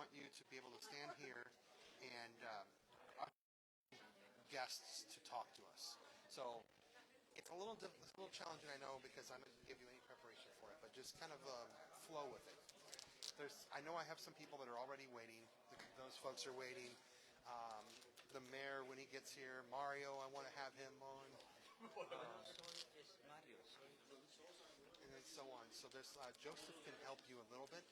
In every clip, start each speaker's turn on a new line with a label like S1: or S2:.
S1: want you to be able to stand here and guests to talk to us. So it's it's a little challenging, I know, because I didn't give you any preparation for it, but just kind of flow with it. I know I have some people that are already waiting. Those folks are waiting. Um, the mayor, when he gets here, Mario, I want to have him on, and then so on. So there's Joseph can help you a little bit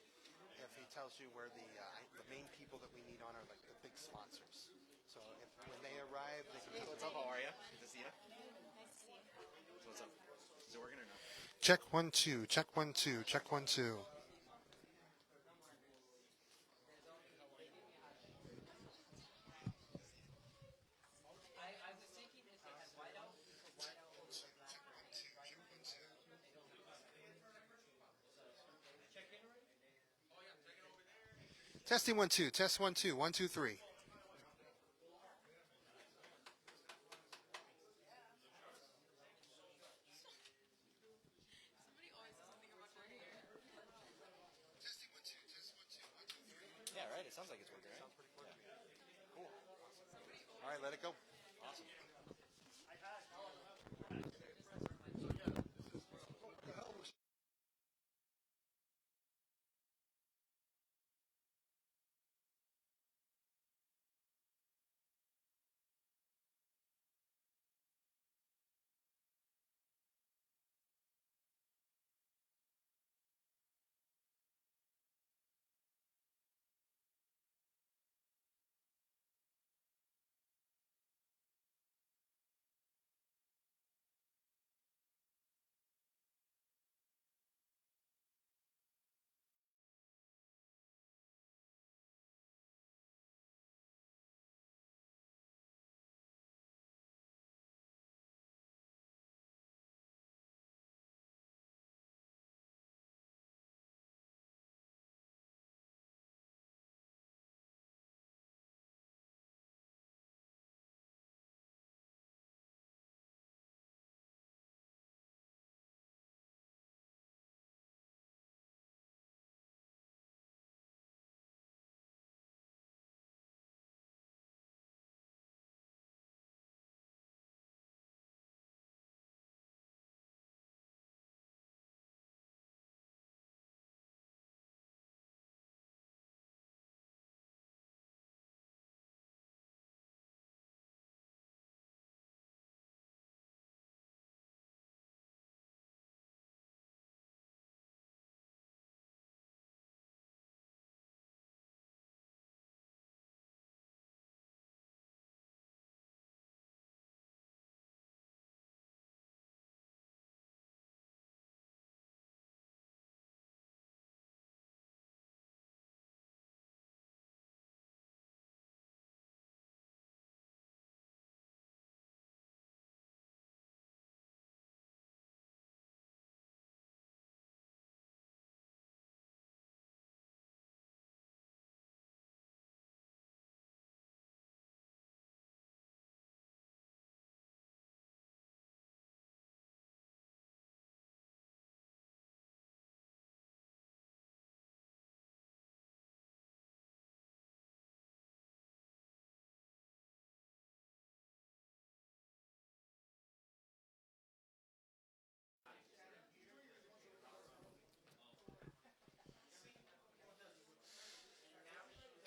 S1: if he tells you where the main people that we need on are like the big sponsors. So when they arrive, they can.
S2: Hey, what's up? How are you? Good to see you. Nice to see you. So what's up? Is it working or no?
S1: Check 1 2. Check 1 2. Check 1 2. Testing 1 2. Test 1 2. 1 2 3.
S2: Yeah, right. It sounds like it's working, right?
S1: Sounds pretty good. Yeah. Cool. All right, let it go.
S2: Awesome.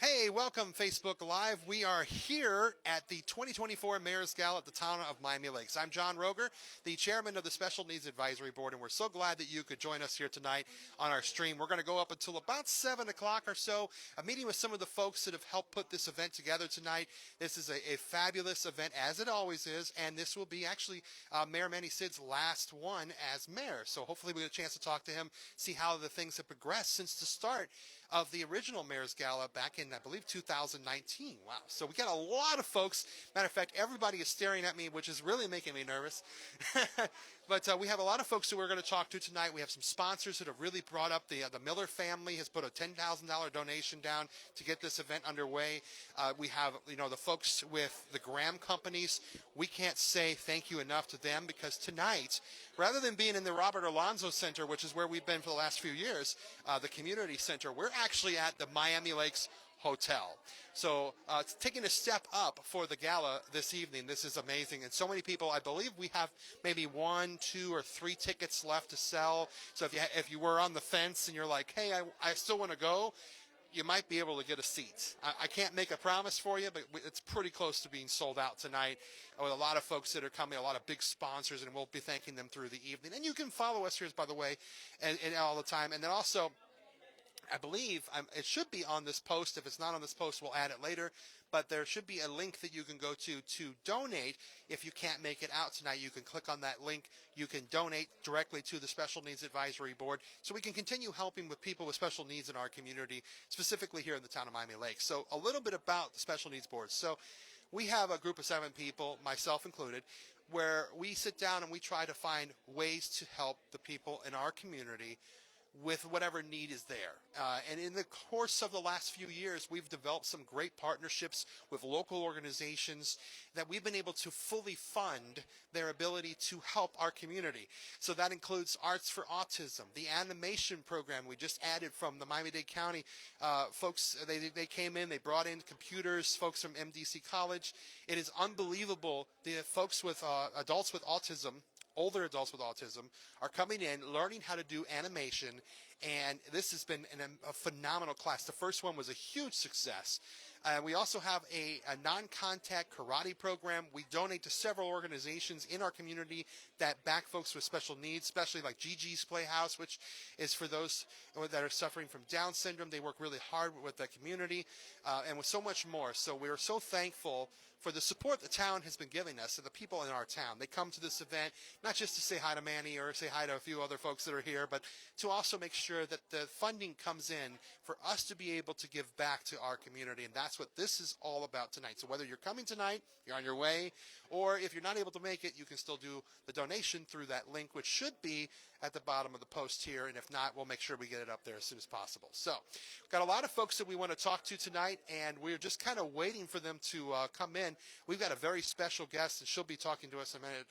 S1: Hey, welcome Facebook Live. We are here at the 2024 Mayor's Gala at the town of Miami Lakes. I'm John Rogger, the chairman of the Special Needs Advisory Board, and we're so glad that you could join us here tonight on our stream. We're going to go up until about 7 o'clock or so, a meeting with some of the folks that have helped put this event together tonight. This is a fabulous event, as it always is, and this will be actually Mayor Manny Sid's last one as mayor. So hopefully we get a chance to talk to him, see how the things have progressed since the start of the original Mayor's Gala back in, I believe, 2019. Wow. So we got a lot of folks. Matter of fact, everybody is staring at me, which is really making me nervous. But we have a lot of folks who we're going to talk to tonight. We have some sponsors that have really brought up the Miller family has put a $10,000 donation down to get this event underway. We have, the folks with the Graham companies. We can't say thank you enough to them because tonight, rather than being in the Robert Alonzo Center, which is where we've been for the last few years, the community center, we're actually at the Miami Lakes Hotel. So it's taking a step up for the gala this evening. This is amazing. And so many people, I believe we have maybe 1, 2, or 3 tickets left to sell. So if you were on the fence and you're like, hey, I still want to go, you might be able to get a seat. I can't make a promise for you, but it's pretty close to being sold out tonight with a lot of folks that are coming, a lot of big sponsors, and we'll be thanking them through the evening. And you can follow us here, by the way, and all the time. And then also, I believe it should be on this post. If it's not on this post, we'll add it later. But there should be a link that you can go to donate. If you can't make it out tonight, you can click on that link. You can donate directly to the Special Needs Advisory Board so we can continue helping with people with special needs in our community, specifically here in the town of Miami Lakes. So a little bit about the Special Needs Board. So we have a group of 7 people, myself included, where we sit down and we try to find ways to help the people in our community with whatever need is there. And in the course of the last few years, we've developed some great partnerships with local organizations that we've been able to fully fund their ability to help our community. So that includes Arts for Autism, the animation program we just added from the Miami-Dade County folks. They came in, they brought in computers, folks from MDC College. It is unbelievable. The folks with adults with autism, older adults with autism, are coming in, learning how to do animation, and this has been a phenomenal class. The first one was a huge success. We also have a non-contact karate program. We donate to several organizations in our community that back folks with special needs, especially like Gigi's Playhouse, which is for those that are suffering from Down syndrome. They work really hard with the community, and with so much more. So we're so thankful for the support the town has been giving us and the people in our town. They come to this event not just to say hi to Manny or say hi to a few other folks that are here, but to also make sure that the funding comes in for us to be able to give back to our community. And that's what this is all about tonight. So whether you're coming tonight, you're on your way, or if you're not able to make it, you can still do the donation through that link, which should be at the bottom of the post here. And if not, we'll make sure we get it up there as soon as possible. So we've got a lot of folks that we want to talk to tonight, and we're just kind of waiting for them to come in. We've got a very special guest, and she'll be talking to us in a minute.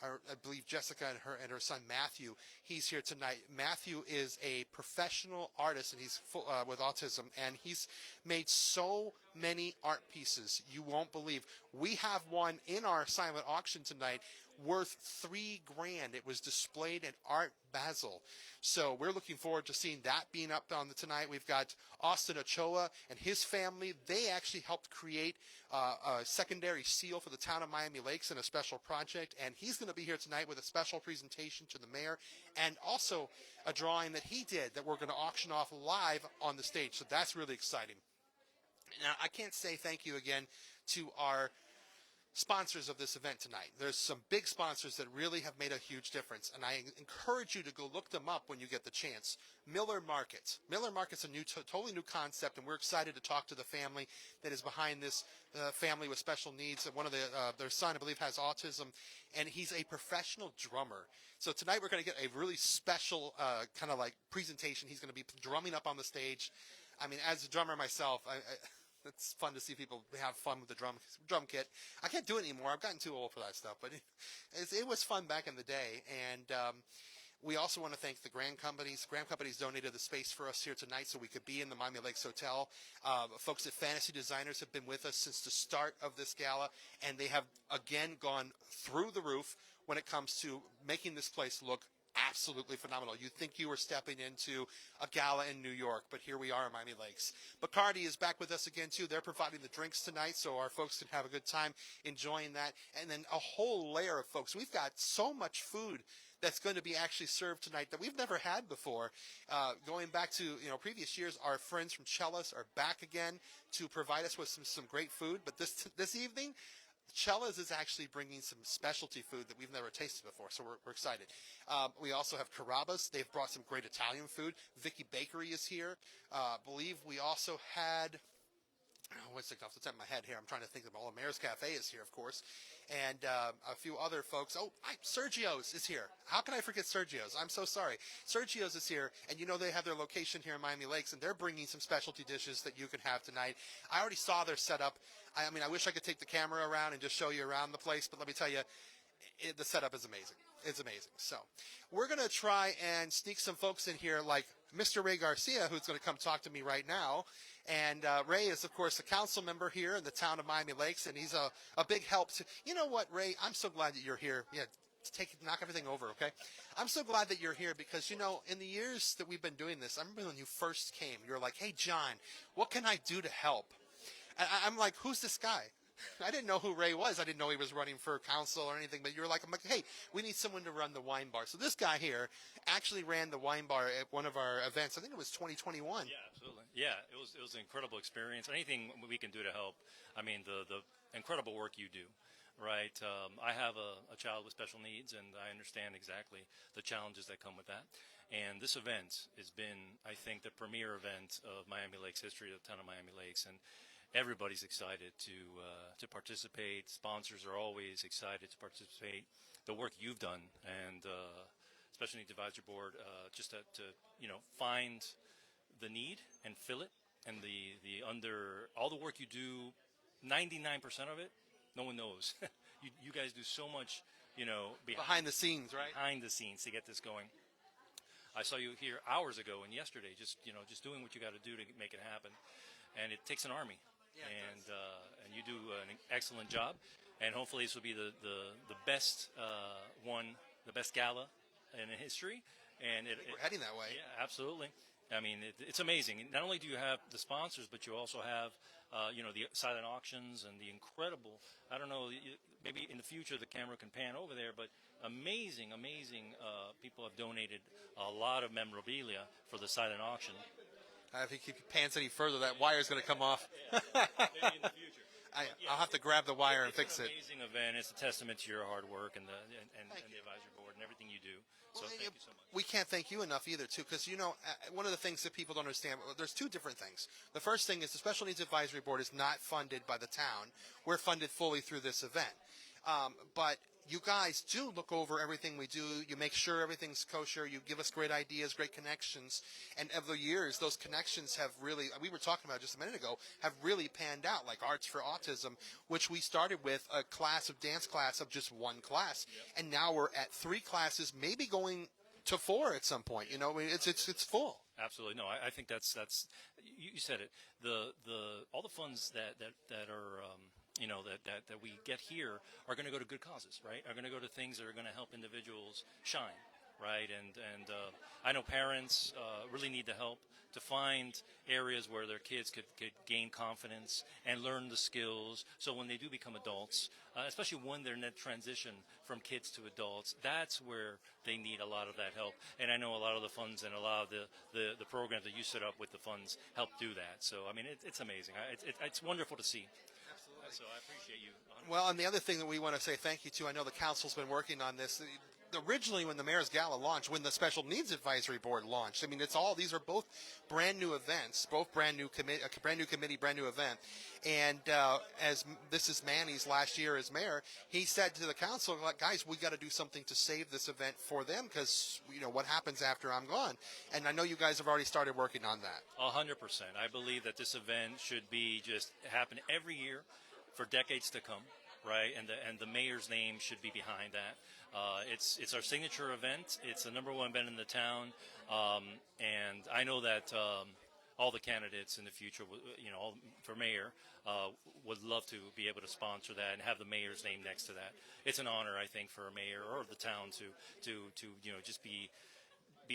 S1: I believe Jessica and her son Matthew. He's here tonight. Matthew is a professional artist, and he's with autism, and he's made so many art pieces you won't believe. We have one in our silent auction tonight worth $3,000. It was displayed at Art Basel. So we're looking forward to seeing that being up on tonight. We've got Austin Ochoa and his family. They actually helped create a secondary seal for the town of Miami Lakes in a special project, and he's going to be here tonight with a special presentation to the mayor and also a drawing that he did that we're going to auction off live on the stage. So that's really exciting. Now, I can't say thank you again to our sponsors of this event tonight. There's some big sponsors that really have made a huge difference, and I encourage you to go look them up when you get the chance. Miller Market. Miller Market's a totally new concept, and we're excited to talk to the family that is behind this family with special needs. One of their son, I believe, has autism, and he's a professional drummer. So tonight we're going to get a really special kind of like presentation. He's going to be drumming up on the stage. I mean, as a drummer myself, it's fun to see people have fun with the drum kit. I can't do it anymore. I've gotten too old for that stuff, but it was fun back in the day. And we also want to thank the Grand Companies. Grand Companies donated the space for us here tonight so we could be in the Miami Lakes Hotel. Folks at Fantasy Designers have been with us since the start of this gala, and they have, again, gone through the roof when it comes to making this place look absolutely phenomenal. You'd think you were stepping into a gala in New York, but here we are in Miami Lakes. Bacardi is back with us again, too. They're providing the drinks tonight, so our folks can have a good time enjoying that. And then a whole layer of folks. We've got so much food that's going to be actually served tonight that we've never had before. Going back to previous years, our friends from Chella's are back again to provide us with some great food. But this evening, Chella's is actually bringing some specialty food that we've never tasted before, so we're excited. We also have Carrabba's. They've brought some great Italian food. Vicky Bakery is here. I believe we also had, what's it off the top of my head here? I'm trying to think of all. Mayor's Cafe is here, of course, and a few other folks. Oh, Sergio's is here. How can I forget Sergio's? I'm so sorry. Sergio's is here, and they have their location here in Miami Lakes, and they're bringing some specialty dishes that you can have tonight. I already saw their setup. I mean, I wish I could take the camera around and just show you around the place, but let me tell you, the setup is amazing. It's amazing. So we're going to try and sneak some folks in here like Mr. Ray Garcia, who's going to come talk to me right now. And Ray is, of course, a council member here in the town of Miami Lakes, and he's a big help to. You know what, Ray? I'm so glad that you're here. Yeah, knock everything over, okay? I'm so glad that you're here because, you know, in the years that we've been doing this, I remember when you first came, you were like, hey, John, what can I do to help? And I'm like, who's this guy? I didn't know who Ray was. I didn't know he was running for council or anything, but you're like, I'm like, hey, we need someone to run the wine bar. So this guy here actually ran the wine bar at one of our events. I think it was 2021.
S3: Yeah, absolutely. Yeah, it was an incredible experience. Anything we can do to help. I mean, the incredible work you do, right? I have a child with special needs, and I understand exactly the challenges that come with that. And this event has been, I think, the premier event of Miami Lakes history, the town of Miami Lakes, and everybody's excited to participate. Sponsors are always excited to participate. The work you've done, and Special Needs Advisory Board, just to find the need and fill it, and the under all the work you do, 99% of it, no one knows. you guys do so much,
S1: Behind the scenes, right?
S3: behind the scenes to get this going. I saw you here hours ago and yesterday, just doing what you got to do to make it happen, and it takes an army.
S1: Yeah,
S3: And you do an excellent job, and hopefully this will be the best the best gala in history. And
S1: We're heading that way.
S3: yeah, absolutely. I mean, it's amazing. Not only do you have the sponsors, but you also have the silent auctions and the incredible. I don't know, maybe in the future the camera can pan over there, but amazing people have donated a lot of memorabilia for the silent auction.
S1: If you keep your pants any further, that wire's going to come off.
S3: Maybe in the future.
S1: I'll have to grab the wire and fix
S3: It's
S1: it.
S3: an amazing event. It's a testament to your hard work and the advisory board and everything you do. So thank you so much.
S1: We can't thank you enough either, too, because, one of the things that people don't understand, there's two different things. The first thing is the Special Needs Advisory Board is not funded by the town. We're funded fully through this event. But you guys do look over everything we do. You make sure everything's kosher. You give us great ideas, great connections. And over the years, those connections have really, we were talking about just a minute ago, have really panned out, like Arts for Autism, which we started with a dance class of just one class. Yep. And now we're at 3 classes, maybe going to 4 at some point. It's full.
S3: Absolutely. No, I think that's you said it. All the funds that are that we get here are going to go to good causes, right? Are going to go to things that are going to help individuals shine, right? And I know parents really need the help to find areas where their kids could gain confidence and learn the skills. So when they do become adults, especially when they're in that transition from kids to adults, that's where they need a lot of that help. And I know a lot of the funds and a lot of the programs that you set up with the funds help do that. So I mean, it's amazing. It's wonderful to see. So I appreciate you. 100%.
S1: Well, and the other thing that we want to say thank you to, I know the council's been working on this. Originally, when the Mayor's Gala launched, when the Special Needs Advisory Board launched, I mean, these are both brand new events, both brand new committee, brand new event. And as this is Manny's last year as mayor, he said to the council, like, guys, we got to do something to save this event for them because, what happens after I'm gone? And I know you guys have already started working on that.
S3: 100%. I believe that this event should be just happen every year for decades to come, right? And the mayor's name should be behind that. It's our signature event. It's the #1 event in the town, and I know that all the candidates in the future, for mayor, would love to be able to sponsor that and have the mayor's name next to that. It's an honor, I think, for a mayor or the town to just be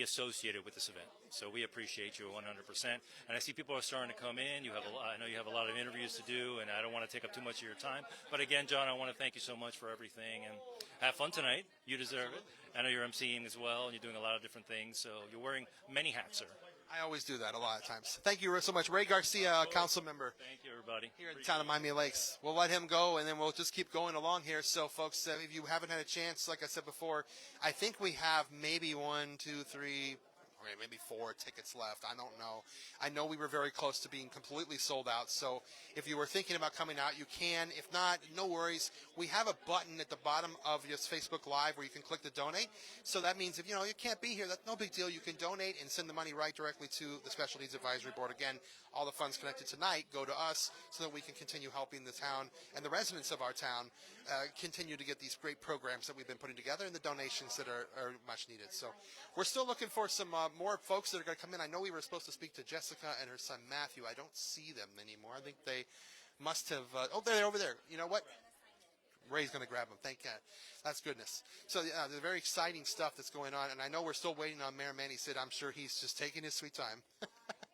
S3: associated with this event. So we appreciate you 100%. And I see people are starting to come in. I know you have a lot of interviews to do, and I don't want to take up too much of your time. But again, John, I want to thank you so much for everything, and have fun tonight. You deserve it. I know you're emceeing as well, and you're doing a lot of different things. So you're wearing many hats, sir.
S1: I always do that a lot of times. Thank you so much. Ray Garcia, council member.
S3: Thank you, everybody.
S1: Here in the town of Miami Lakes. We'll let him go, and then we'll just keep going along here. So, folks, if you haven't had a chance, like I said before, I think we have maybe 1, 2, 3, okay, maybe 4 tickets left. I don't know. I know we were very close to being completely sold out. So if you were thinking about coming out, you can. If not, no worries. We have a button at the bottom of your Facebook Live where you can click to donate. So that means if you can't be here, that's no big deal. You can donate and send the money right directly to the Special Needs Advisory Board. Again, all the funds connected tonight go to us so that we can continue helping the town and the residents of our town continue to get these great programs that we've been putting together and the donations that are much needed. So we're still looking for some more folks that are going to come in. I know we were supposed to speak to Jessica and her son Matthew. I don't see them anymore. I think they must have. Oh, they're over there. You know what? Ray's going to grab them. Thank God. That's goodness. So there's very exciting stuff that's going on, and I know we're still waiting on Mayor Manny Sid. I'm sure he's just taking his sweet time.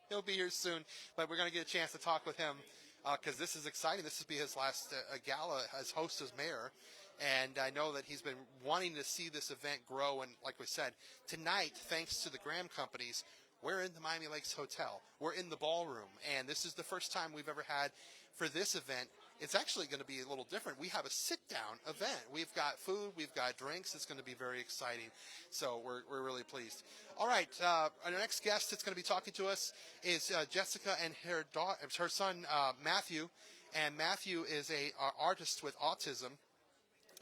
S1: He'll be here soon, but we're going to get a chance to talk with him because this is exciting. This will be his last gala as host as mayor, and I know that he's been wanting to see this event grow. And like we said, tonight, thanks to the Graham companies, we're in the Miami Lakes Hotel. We're in the ballroom, and this is the first time we've ever had for this event. It's actually going to be a little different. We have a sit-down event. We've got food. We've got drinks. It's going to be very exciting. So we're really pleased. All right, our next guest that's going to be talking to us is Jessica and her son Matthew. And Matthew is a artist with autism,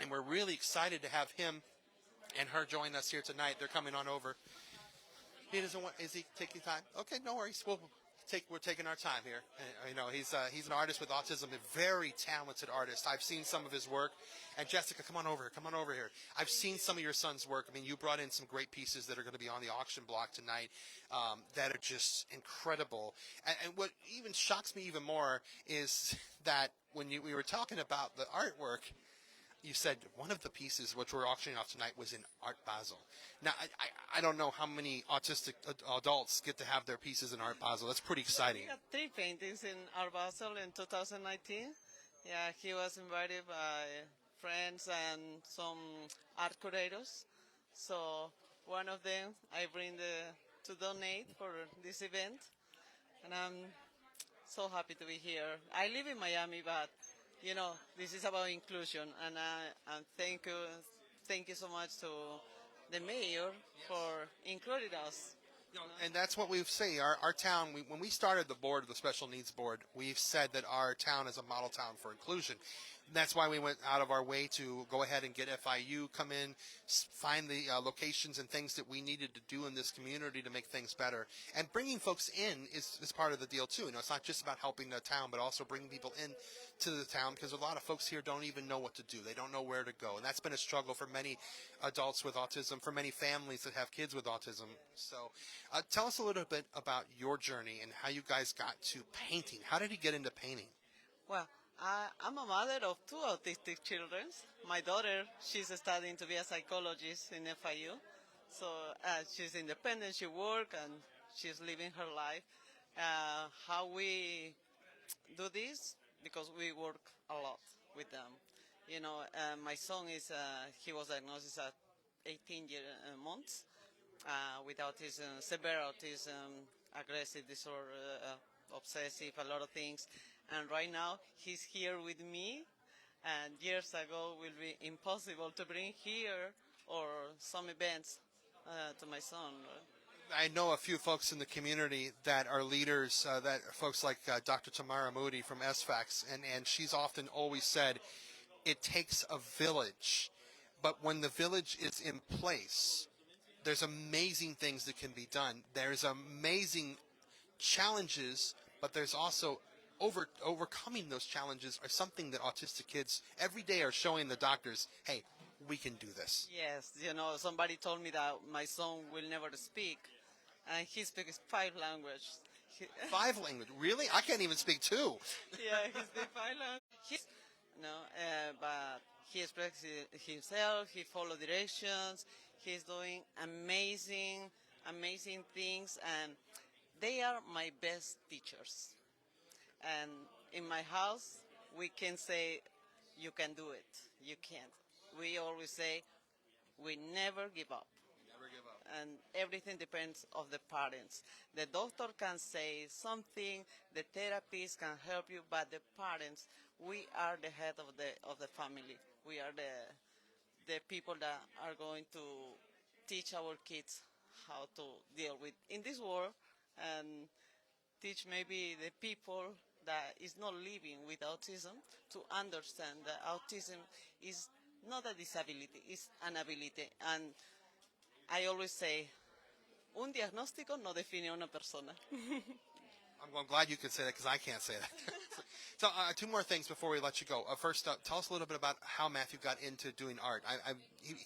S1: and we're really excited to have him and her join us here tonight. They're coming on over. He doesn't want. Is he taking time? Okay, no worries. We're taking our time here. You know, he's an artist with autism, a very talented artist. I've seen some of his work. And Jessica, come on over here. I've seen some of your son's work. I mean, you brought in some great pieces that are going to be on the auction block tonight that are just incredible. And what even shocks me even more is that when we were talking about the artwork, you said one of the pieces which we're auctioning off tonight was in Art Basel. Now, I don't know how many autistic adults get to have their pieces in Art Basel. That's pretty exciting.
S4: We got 3 paintings in Art Basel in 2019. Yeah, he was invited by friends and some art curators. So one of them I bring to donate for this event. And I'm so happy to be here. I live in Miami, but you know, this is about inclusion, and thank you so much to the mayor for including us.
S1: And that's what we say. Our town, when we started the board of the Special Needs Board, we've said that our town is a model town for inclusion. That's why we went out of our way to go ahead and get FIU, come in, find the locations and things that we needed to do in this community to make things better. And bringing folks in is part of the deal, too. You know, it's not just about helping the town, but also bringing people in to the town, because a lot of folks here don't even know what to do. They don't know where to go. And that's been a struggle for many adults with autism, for many families that have kids with autism. So tell us a little bit about your journey and how you guys got to painting. How did you get into painting?
S4: Well, I'm a mother of 2 autistic children. My daughter, she's studying to be a psychologist in FIU. So she's independent, she works, and she's living her life. How we do this? Because we work a lot with them. You know, my son he was diagnosed at 18 months with autism, severe autism, aggressive disorder, obsessive, a lot of things. And right now, he's here with me, and years ago will be impossible to bring here or some events to my son.
S1: I know a few folks in the community that are leaders, that folks like Dr. Tamara Moody from SFACS, and she's often always said, it takes a village, but when the village is in place, there's amazing things that can be done. There's amazing challenges, but there's also overcoming those challenges are something that autistic kids every day are showing the doctors, hey, we can do this.
S4: Yes, you know, somebody told me that my son will never speak, and he speaks 5 languages.
S1: 5 languages? Really? I can't even speak 2.
S4: Yeah, he speaks 5 languages. But he expresses himself, he follows directions, he's doing amazing things, and they are my best teachers. And in my house, we can say, you can do it. You can't. We always say, we never give up.
S1: Never give up.
S4: And everything depends on the parents. The doctor can say something, the therapist can help you, but the parents, we are the head of the family. We are the people that are going to teach our kids how to deal with in this world, and teach maybe the people that is not living with autism to understand that autism is not a disability, it's an ability. And I always say, un diagnóstico no define a una persona.
S1: I'm glad you could say that because I can't say that. So 2 more things before we let you go. First, tell us a little bit about how Matthew got into doing art.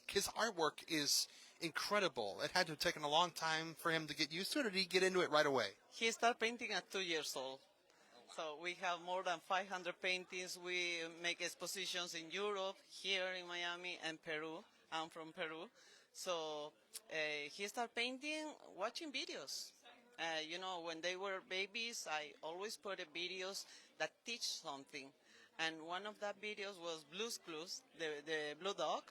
S1: His artwork is incredible. It had to have taken a long time for him to get used to it, or did he get into it right away?
S4: He started painting at 2 years old. So we have more than 500 paintings. We make expositions in Europe, here in Miami, and Peru. I'm from Peru. So he started painting, watching videos. When they were babies, I always put videos that teach something. And one of that videos was Blue's Clues, the blue dog.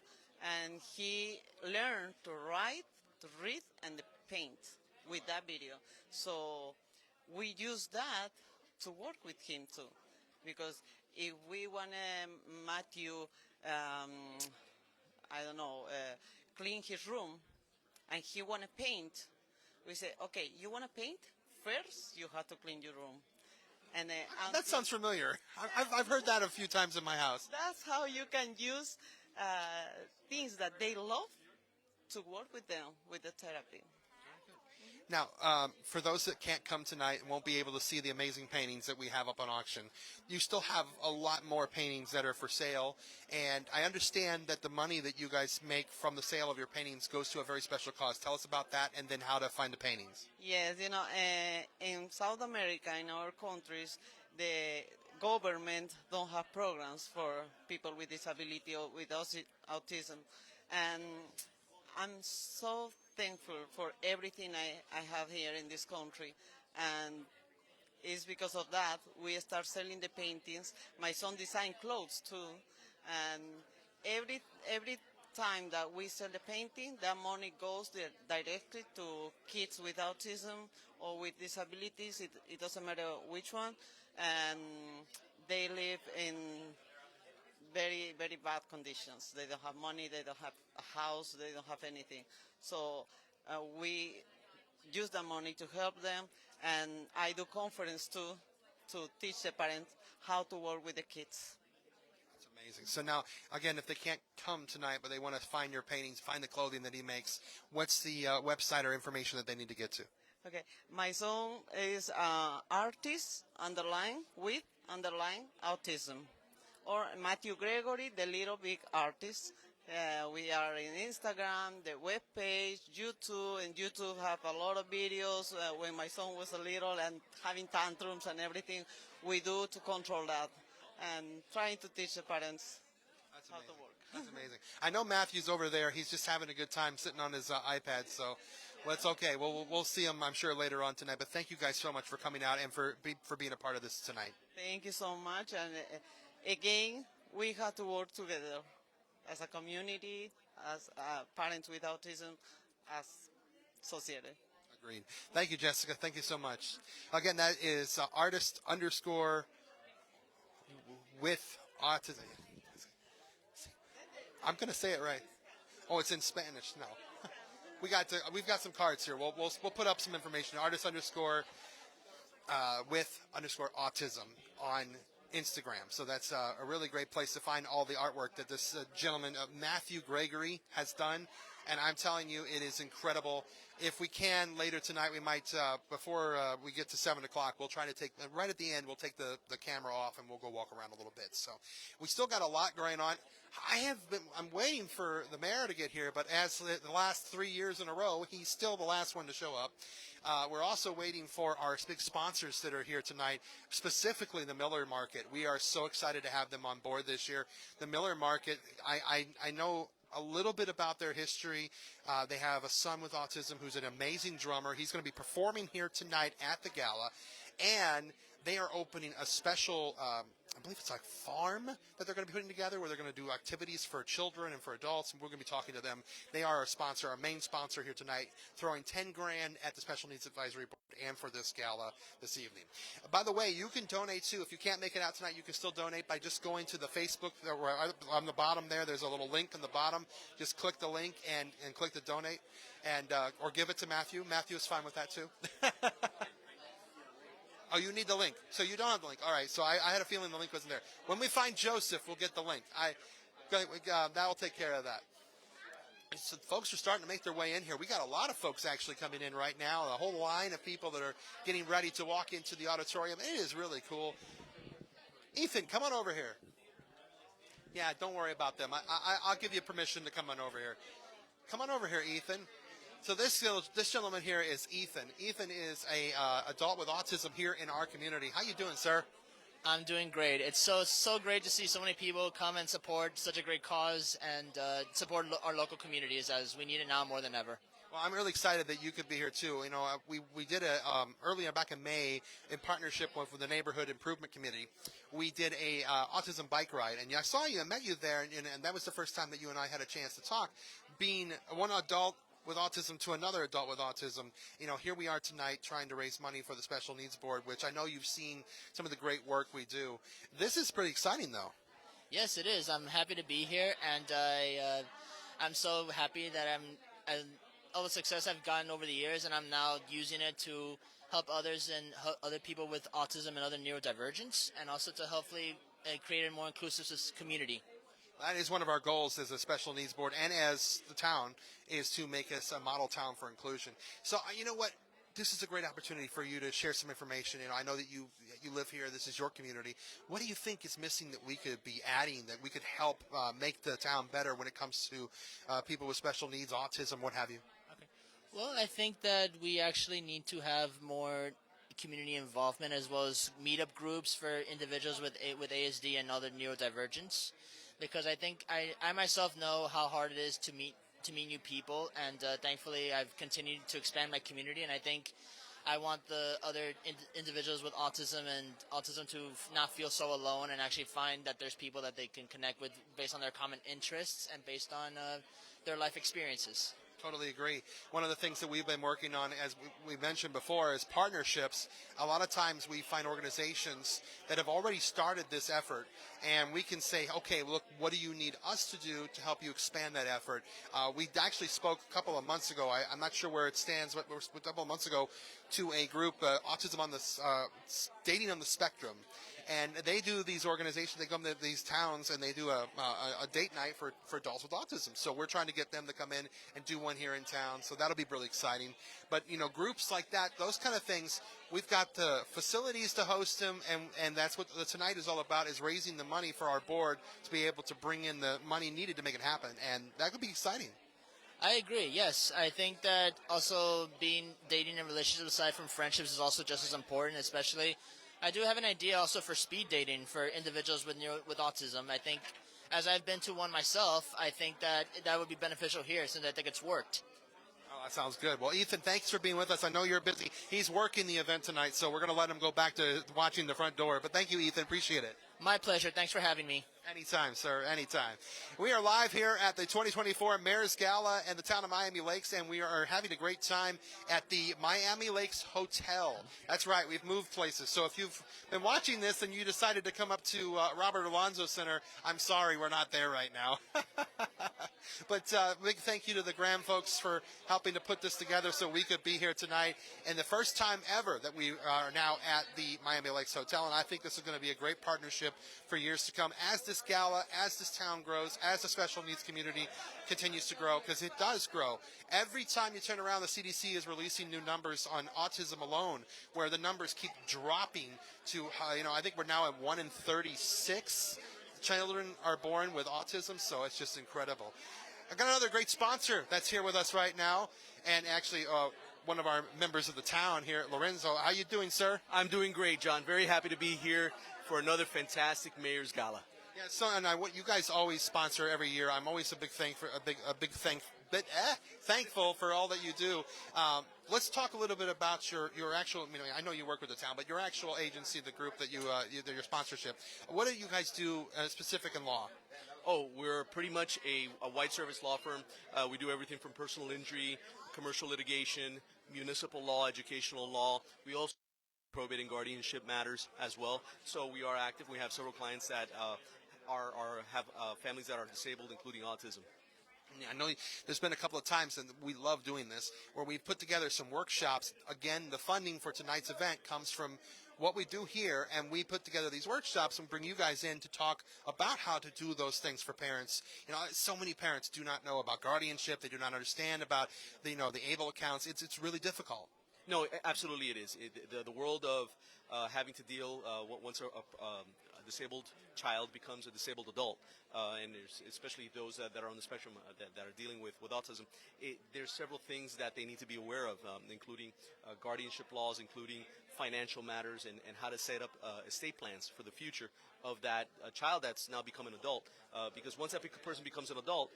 S4: And he learned to write, to read, and to paint with that video. So we use that to work with him too. Because if we want Matthew, clean his room, and he want to paint, we say, okay, you want to paint? First, you have to clean your room. And
S1: That sounds familiar. I've heard that a few times in my house.
S4: that's how you can use things that they love to work with them with the therapy.
S1: Now, for those that can't come tonight and won't be able to see the amazing paintings that we have up on auction, you still have a lot more paintings that are for sale. And I understand that the money that you guys make from the sale of your paintings goes to a very special cause. Tell us about that, and then how to find the paintings.
S4: Yes, in South America, in our countries, the government don't have programs for people with disability or with autism. And I'm so thankful for everything I have here in this country. And it's because of that we start selling the paintings. My son designed clothes too. And every time that we sell the painting, that money goes directly to kids with autism or with disabilities. It doesn't matter which one. And they live in very, very bad conditions. They don't have money, they don't have a house, they don't have anything. So we use the money to help them, and I do conference too to teach the parents how to work with the kids.
S1: That's amazing. So now, again, if they can't come tonight, but they want to find your paintings, find the clothing that he makes, what's the website or information that they need to get to?
S4: Okay, my son is artist with autism, or Matthew Gregory, the little big artist. We are in Instagram, the webpage, YouTube, and YouTube have a lot of videos. When my son was a little and having tantrums and everything, we do to control that and trying to teach the parents how to work.
S1: That's amazing. I know Matthew's over there. He's just having a good time sitting on his iPad, so well, it's okay. We'll see him, I'm sure, later on tonight. But thank you guys so much for coming out and for being a part of this tonight.
S4: Thank you so much. And again, we have to work together as a community, as parents with autism, as society.
S1: Agreed. Thank you, Jessica. Thank you so much. Again, that is artist underscore with autism. I'm going to say it right. Oh, it's in Spanish. No. We've got some cards here. We'll put up some information. Artist underscore with underscore autism on Instagram. So that's a really great place to find all the artwork that this gentleman, Matthew Gregory, has done. And I'm telling you, it is incredible. If we can, later tonight, we might, before we get to 7 o'clock, we'll try to take, right at the end, we'll take the camera off and we'll go walk around a little bit. So we still got a lot going on. I'm waiting for the mayor to get here, but as the last 3 years in a row, he's still the last one to show up. We're also waiting for our big sponsors that are here tonight, specifically the Miller Market. We are so excited to have them on board this year. The Miller Market, I know a little bit about their history. They have a son with autism who's an amazing drummer. He's going to be performing here tonight at the gala. And they are opening a special, I believe it's like farm that they're going to be putting together where they're going to do activities for children and for adults. And we're going to be talking to them. They are our sponsor, our main sponsor here tonight, throwing $10,000 at the Special Needs Advisory Board and for this gala this evening. By the way, you can donate too. If you can't make it out tonight, you can still donate by just going to the Facebook. On the bottom there's a little link on the bottom. Just click the link and click the donate, and or give it to Matthew. Matthew is fine with that too. Oh, you need the link. So you don't have the link. All right. So I had a feeling the link wasn't there. When we find Joseph, we'll get the link. That will take care of that. So folks are starting to make their way in here. We got a lot of folks actually coming in right now. A whole line of people that are getting ready to walk into the auditorium. It is really cool. Ethan, come on over here. Yeah, don't worry about them. I'll give you permission to come on over here. Come on over here, Ethan. So this gentleman here is Ethan. Ethan is a adult with autism here in our community. How you doing, sir?
S5: I'm doing great. It's so great to see so many people come and support such a great cause and support our local communities, as we need it now more than ever.
S1: Well, I'm really excited that you could be here too. You know, we did a earlier back in May in partnership with the Neighborhood Improvement Committee. We did a autism bike ride, and I saw you, I met you there, and that was the first time that you and I had a chance to talk. Being one adult with autism to another adult with autism, you know, here we are tonight trying to raise money for the Special Needs Board, which I know you've seen some of the great work we do. This is pretty exciting, though.
S5: Yes, it is. I'm happy to be here, and I'm so happy that all the success I've gotten over the years, and I'm now using it to help others and other people with autism and other neurodivergence, and also to hopefully create a more inclusive community.
S1: That is one of our goals as a Special Needs Board and as the town, is to make us a model town for inclusion. So, you know what? This is a great opportunity for you to share some information. You know, I know that you live here. This is your community. What do you think is missing that we could be adding, that we could help make the town better when it comes to people with special needs, autism, what have you?
S5: Okay. Well, I think that we actually need to have more community involvement, as well as meetup groups for individuals with ASD and other neurodivergence, because I think I myself know how hard it is to meet new people, and thankfully I've continued to expand my community, and I think I want the other individuals with autism to not feel so alone, and actually find that there's people that they can connect with based on their common interests and based on their life experiences.
S1: Totally agree. One of the things that we've been working on, as we mentioned before, is partnerships. A lot of times we find organizations that have already started this effort, and we can say, okay, look, what do you need us to do to help you expand that effort? We actually spoke a couple of months ago, I'm not sure where it stands, but a couple of months ago, to a group, Autism on the Dating on the Spectrum. And they do these organizations, they come to these towns and they do a date night for adults with autism. So we're trying to get them to come in and do one here in town. So that'll be really exciting. But, you know, groups like that, those kind of things, we've got the facilities to host them. And that's what tonight is all about, is raising the money for our board to be able to bring in the money needed to make it happen. And that could be exciting.
S5: I agree, yes. I think that also dating and relationships aside from friendships is also just as important, especially I do have an idea also for speed dating for individuals with autism. I think, as I've been to one myself, I think that would be beneficial here, since I think it's worked.
S1: Oh, that sounds good. Well, Ethan, thanks for being with us. I know you're busy. He's working the event tonight, so we're going to let him go back to watching the front door. But thank you, Ethan. Appreciate it.
S5: My pleasure. Thanks for having me.
S1: Anytime, sir. Anytime. We are live here at the 2024 Mayor's Gala in the town of Miami Lakes, and we are having a great time at the Miami Lakes Hotel. That's right. We've moved places. So if you've been watching this and you decided to come up to Robert Alonzo Center, I'm sorry we're not there right now. But big thank you to the Graham folks for helping to put this together so we could be here tonight. And the first time ever that we are now at the Miami Lakes Hotel, and I think this is going to be a great partnership for years to come as this gala, as this town grows, as the special needs community continues to grow, because it does grow. Every time you turn around, the CDC is releasing new numbers on autism alone, where the numbers keep dropping to, I think we're now at 1 in 36 children are born with autism, so it's just incredible. I've got another great sponsor that's here with us right now, and actually one of our members of the town here, Lorenzo. How you doing, sir?
S6: I'm doing great, John. Very happy to be here for another fantastic Mayor's Gala.
S1: Yeah, so and what you guys always sponsor every year. I'm always thankful for all that you do. Let's talk a little bit about your actual. I know you work with the town, but your actual agency, the group that your sponsorship. What do you guys do specific in law?
S6: Oh, we're pretty much a wide service law firm. We do everything from personal injury, commercial litigation, municipal law, educational law. We also probate and guardianship matters as well. So we are active. We have several clients that have families that are disabled, including autism.
S1: I know there's been a couple of times, and we love doing this, where we've put together some workshops. Again, the funding for tonight's event comes from what we do here, and we put together these workshops and bring you guys in to talk about how to do those things for parents. So many parents do not know about guardianship. They do not understand about the ABLE accounts. It's really difficult.
S6: No, absolutely it is. The world of having to deal once disabled child becomes a disabled adult, and there's especially those that are on the spectrum that are dealing with autism. There's several things that they need to be aware of, including guardianship laws, including financial matters, and how to set up estate plans for the future of that child that's now become an adult. Because once that person becomes an adult,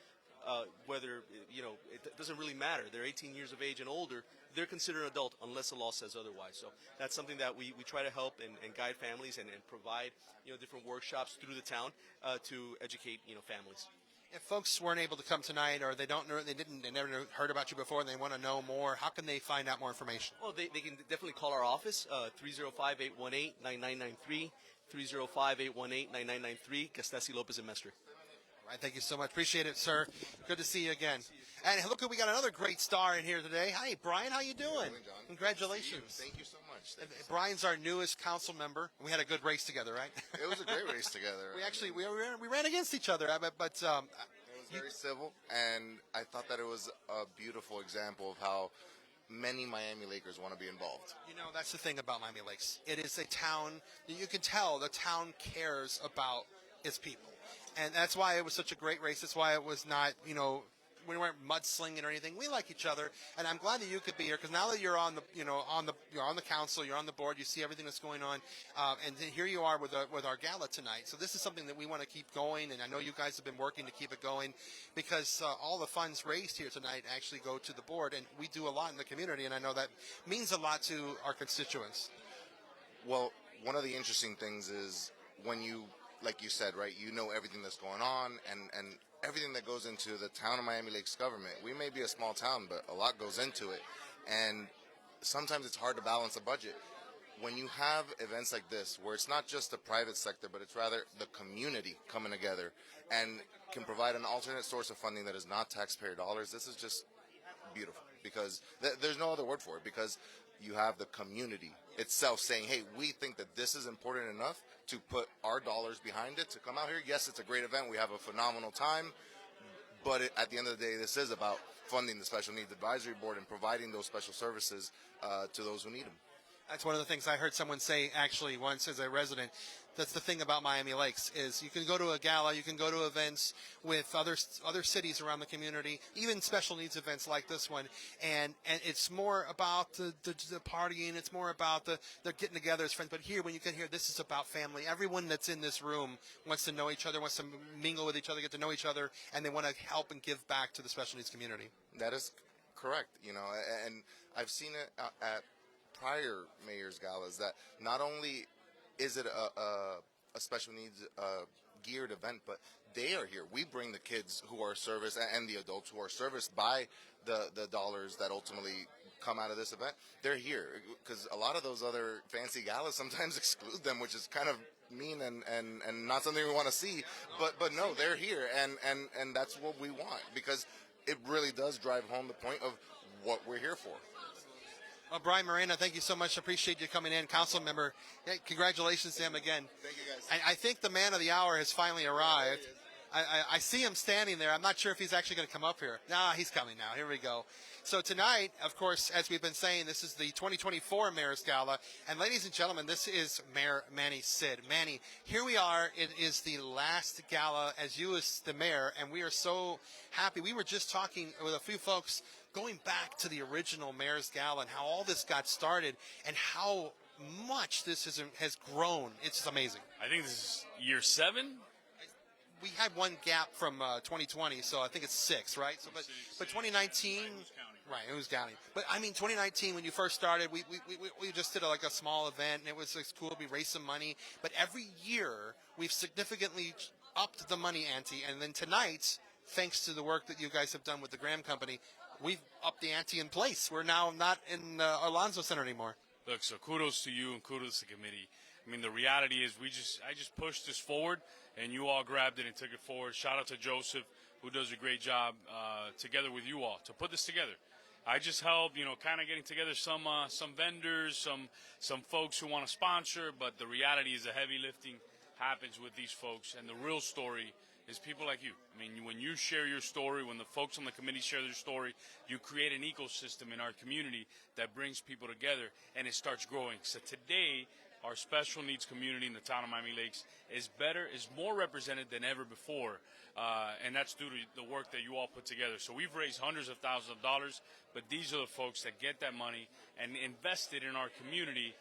S6: whether, it doesn't really matter. They're 18 years of age and older, they're considered an adult unless the law says otherwise. So that's something that we try to help and guide families and provide, different workshops through the town to educate, families.
S1: If folks weren't able to come tonight, or they never heard about you before, and they want to know more, how can they find out more information?
S6: Well, they can definitely call our office, 305-818-9993, 305-818-9993, Castasi Lopez and Mestre.
S1: All right, thank you so much. Appreciate it, sir. Good to see you again. And look, we got another great star in here today. Hi, Brian. How you doing?
S7: John.
S1: Congratulations.
S7: Thank you so much.
S1: Brian's our newest council member. We had a good race together, right?
S7: It was a great race together.
S1: We ran against each other, but
S7: it was very civil, and I thought that it was a beautiful example of how many Miami Lakers want to be involved.
S1: That's the thing about Miami Lakes. It is a town, you can tell the town cares about its people. And that's why it was such a great race. That's why it was not, we weren't mudslinging or anything. We like each other, and I'm glad that you could be here, because now that you're on the, you're on the council, you're on the board, you see everything that's going on, and then here you are with our gala tonight. So this is something that we want to keep going, and I know you guys have been working to keep it going, because all the funds raised here tonight actually go to the board, and we do a lot in the community, and I know that means a lot to our constituents.
S7: Well, one of the interesting things is when you, like you said, right, everything that's going on, and everything that goes into the town of Miami Lakes government. We may be a small town, but a lot goes into it. And sometimes it's hard to balance a budget. When you have events like this, where it's not just the private sector, but it's rather the community coming together and can provide an alternate source of funding that is not taxpayer dollars, this is just beautiful, because there's no other word for it, because you have the community itself saying, hey, we think that this is important enough to put our dollars behind it to come out here. Yes, it's a great event. We have a phenomenal time. But at the end of the day, this is about funding the Special Needs Advisory Board and providing those special services to those who need them.
S1: That's one of the things I heard someone say actually once as a resident. That's the thing about Miami Lakes, is you can go to a gala, you can go to events with other cities around the community, even special needs events like this one, and it's more about the partying, it's more about the getting together as friends. But here, when you get here, this is about family. Everyone that's in this room wants to know each other, wants to mingle with each other, get to know each other, and they want to help and give back to the special needs community.
S7: That is correct, and I've seen it at prior mayor's galas, that not only is it a special needs geared event, but they are here. We bring the kids who are serviced and the adults who are serviced by the dollars that ultimately come out of this event. They're here because a lot of those other fancy galas sometimes exclude them, which is kind of mean and not something we want to see. But no, they're here, and that's what we want, because it really does drive home the point of what we're here for.
S1: Well, Brian Moreno, thank you so much. Appreciate you coming in. Council member, hey, congratulations to him again.
S7: Thank you, guys.
S1: I think the man of the hour has finally arrived. I see him standing there. I'm not sure if he's actually going to come up here. Nah, he's coming now. Here we go. So tonight, of course, as we've been saying, this is the 2024 Mayor's Gala. And ladies and gentlemen, this is Mayor Manny Sid. Manny, here we are. It is the last gala as you as the mayor, and we are so happy. We were just talking with a few folks going back to the original Mayor's Gala and how all this got started and how much this has grown. It's just amazing.
S8: I think this is year 7.
S1: We had one gap from 2020, so I think it's 6, right? So, but 2019, right? Who's counting? But I mean, 2019, when you first started, we just did a small event, and it was cool. We raised some money, but every year we've significantly upped the money ante. And then tonight, thanks to the work that you guys have done with the Graham Company, we've upped the ante in place. We're now not in Alonzo Center anymore.
S8: Look, so kudos to you and kudos to the committee. I mean, the reality is I just pushed this forward, and you all grabbed it and took it forward. Shout out to Joseph, who does a great job together with you all to put this together. I just helped, kind of getting together some vendors, some folks who want to sponsor, but the reality is the heavy lifting happens with these folks, and the real story is people like you. I mean, when you share your story, when the folks on the committee share their story, you create an ecosystem in our community that brings people together, and it starts growing. So today, our special needs community in the town of Miami Lakes is more represented than ever before. And that's due to the work that you all put together. So we've raised hundreds of thousands of dollars, but these are the folks that get that money and invest it in our community,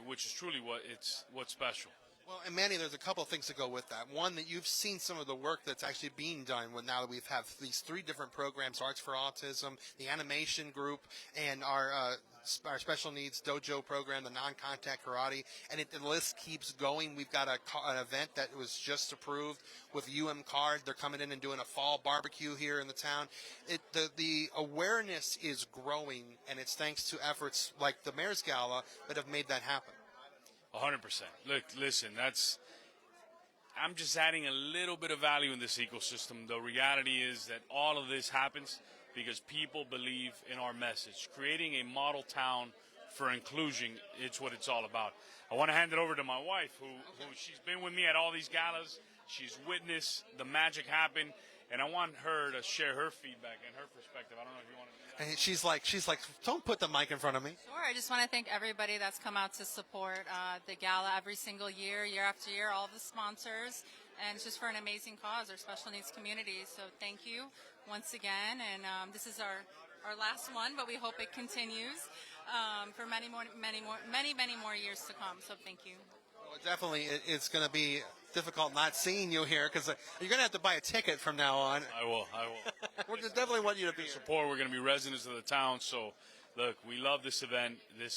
S8: which is truly what's special.
S1: Well, and Manny, there's a couple of things to go with that. One, that you've seen some of the work that's actually being done now that we've had these 3 different programs, Arts for Autism, the animation group, and our special needs dojo program, the non-contact karate, and the list keeps going. We've got an event that was just approved with Card. They're coming in and doing a fall barbecue here in the town. The awareness is growing, and it's thanks to efforts like the Mayor's Gala that have made that happen.
S8: 100%. Look, listen, I'm just adding a little bit of value in this ecosystem. The reality is that all of this happens because people believe in our message. Creating a model town for inclusion, it's what it's all about. I want to hand it over to my wife, who she's been with me at all these galas. She's witnessed the magic happen, and I want her to share her feedback and her perspective. I don't know if you want to.
S1: And she's like, don't put the mic in front of me.
S9: Sure. I just want to thank everybody that's come out to support the gala every single year, year after year, all of the sponsors, and it's just for an amazing cause, our special needs community. So thank you once again, and this is our last one, but we hope it continues for many more years to come. So thank you.
S1: Well, definitely, it's going to be difficult not seeing you here because you're going to have to buy a ticket from now on.
S8: I will.
S1: We definitely want you to be here.
S8: Support. We're going to be residents of the town, so look, we love this event. It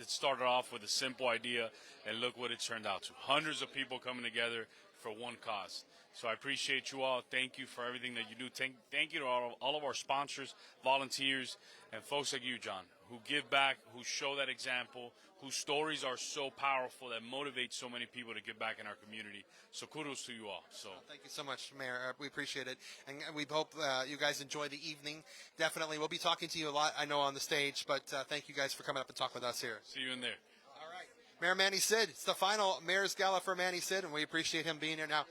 S8: started off with a simple idea, and look what it turned out to. Hundreds of people coming together for one cause. So I appreciate you all. Thank you for everything that you do. Thank you to all of our sponsors, volunteers, and folks like you, John, who give back, who show that example, whose stories are so powerful that motivate so many people to give back in our community. So kudos to you all. So
S1: thank you so much, Mayor. We appreciate it, and we hope you guys enjoy the evening. Definitely, we'll be talking to you a lot, I know, on the stage, but thank you guys for coming up and talking with us here.
S8: See you in there.
S1: All right. Mayor Manny Sid, it's the final Mayor's Gala for Manny Sid, and we appreciate him being here. Now,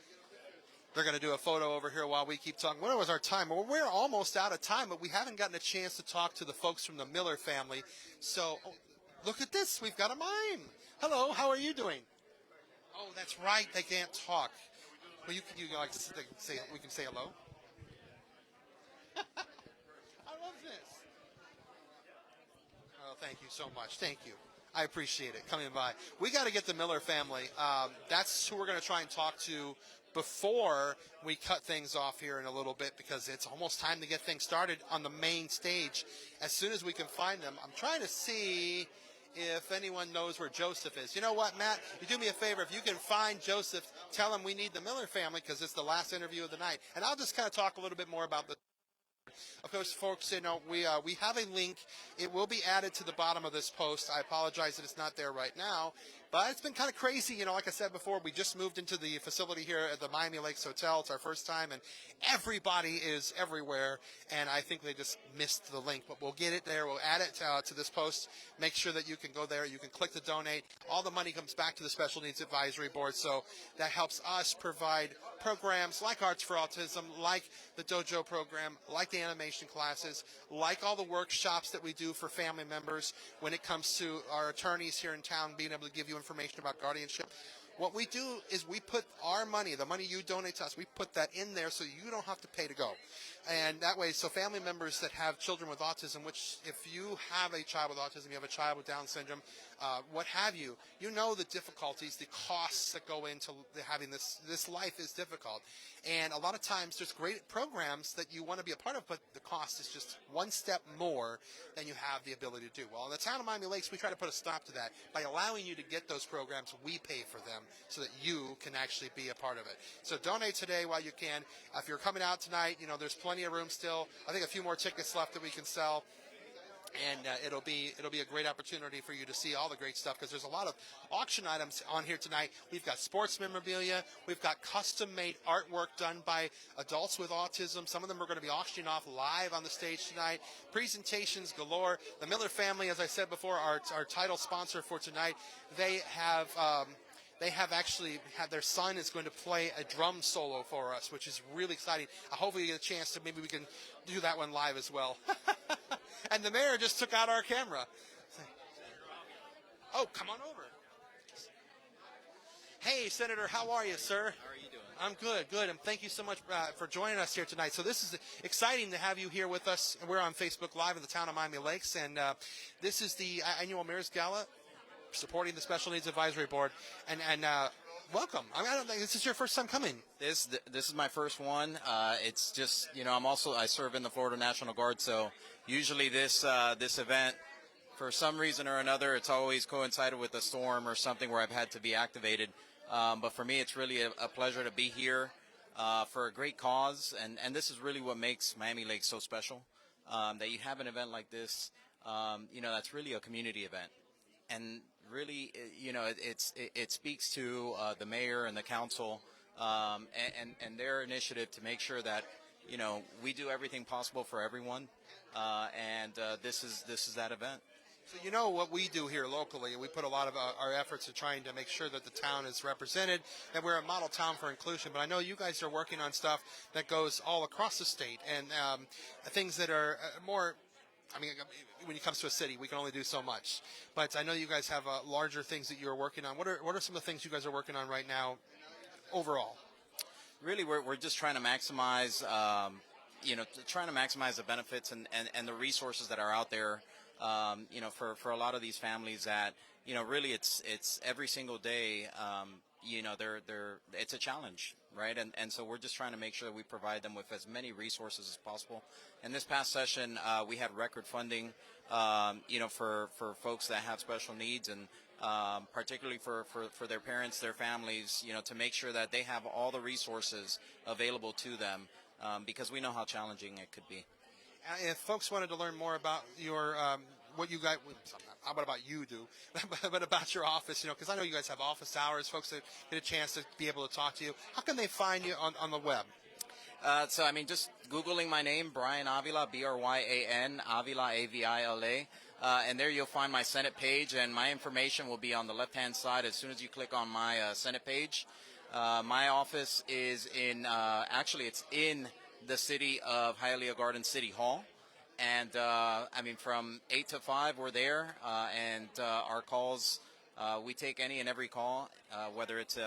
S1: they're going to do a photo over here while we keep talking. What was our time? Well, we're almost out of time, but we haven't gotten a chance to talk to the folks from the Miller family. So, look at this. We've got a mime. Hello, how are you doing? Oh, that's right. They can't talk. Well, you like to say, we can say hello? I love this. Oh, thank you so much. Thank you. I appreciate it coming by. We got to get the Miller family. That's who we're going to try and talk to before we cut things off here in a little bit, because it's almost time to get things started on the main stage as soon as we can find them. I'm trying to see if anyone knows where Joseph is. You know what, Matt? You do me a favor. If you can find Joseph, tell him we need the Miller family because it's the last interview of the night. And I'll just kind of talk a little bit more about the. Of course, folks, you know, we have a link. It will be added to the bottom of this post. I apologize that it's not there right now, but it's been kind of crazy. You know, like I said before, we just moved into the facility here at the Miami Lakes Hotel. It's our first time, and everybody is everywhere, and I think they just missed the link, but we'll get it there. We'll add it to this post. Make sure that you can go there. You can click to donate. All the money comes back to the Special Needs Advisory Board, so that helps us provide programs like Arts for Autism, like the Dojo program, like the animation classes, like all the workshops that we do for family members when it comes to our attorneys here in town being able to give you information about guardianship. What we do is we put our money, the money you donate to us, we put that in there so you don't have to pay to go. And that way, so family members that have children with autism, which if you have a child with autism, you have a child with Down syndrome, what have you, you know the difficulties, the costs that go into having this life is difficult. And a lot of times there's great programs that you want to be a part of, but the cost is just one step more than you have the ability to do. Well, in the town of Miami Lakes, we try to put a stop to that by allowing you to get those programs. We pay for them so that you can actually be a part of it. So donate today while you can. If you're coming out tonight, you know, there's plenty of room still. I think a few more tickets left that we can sell. And it'll be a great opportunity for you to see all the great stuff, because there's a lot of auction items on here tonight. We've got sports memorabilia. We've got custom-made artwork done by adults with autism. Some of them are going to be auctioning off live on the stage tonight. Presentations galore. The Miller family, as I said before, our title sponsor for tonight. They have actually had their son is going to play a drum solo for us, which is really exciting. I hope we get a chance to maybe we can do that one live as well. And the mayor just took out our camera. Oh, come on over. Hey, Senator, how are you, sir?
S10: How are you doing?
S1: I'm good, good, and thank you so much for joining us here tonight. So this is exciting to have you here with us. We're on Facebook Live in the town of Miami Lakes, and this is the annual Mayor's Gala supporting the Special Needs Advisory Board. And welcome. I mean, I don't think this is your first time coming.
S10: This is my first one. It's just, I serve in the Florida National Guard, so usually this event, for some reason or another, it's always coincided with a storm or something where I've had to be activated. But for me, it's really a pleasure to be here for a great cause, and this is really what makes Miami Lakes so special. That you have an event like this, that's really a community event, and really, it speaks to the mayor and the council and their initiative to make sure that we do everything possible for everyone, and this is that event.
S1: So you know what we do here locally, we put a lot of our efforts to trying to make sure that the town is represented, that we're a model town for inclusion. But I know you guys are working on stuff that goes all across the state, and things that are more, I mean, when it comes to a city, we can only do so much. But I know you guys have larger things that you're working on. What are some of the things you guys are working on right now overall?
S10: Really, we're just trying to maximize, the benefits and the resources that are out there. For a lot of these families that, really it's every single day, it's a challenge, right? And so we're just trying to make sure that we provide them with as many resources as possible. And this past session, we had record funding, for folks that have special needs, and particularly for their parents, their families, to make sure that they have all the resources available to them, because we know how challenging it could be.
S1: If folks wanted to learn more about your what you guys, not about you do, but about your office, because I know you guys have office hours, folks that get a chance to be able to talk to you. How can they find you on the web?
S10: Just Googling my name, Brian Avila, Bryan, Avila, Avila, and there you'll find my Senate page, and my information will be on the left-hand side as soon as you click on my Senate page. My office is it's in the city of Hialeah Gardens City Hall, and from 8 to 5 we're there, and our calls, we take any and every call, whether it's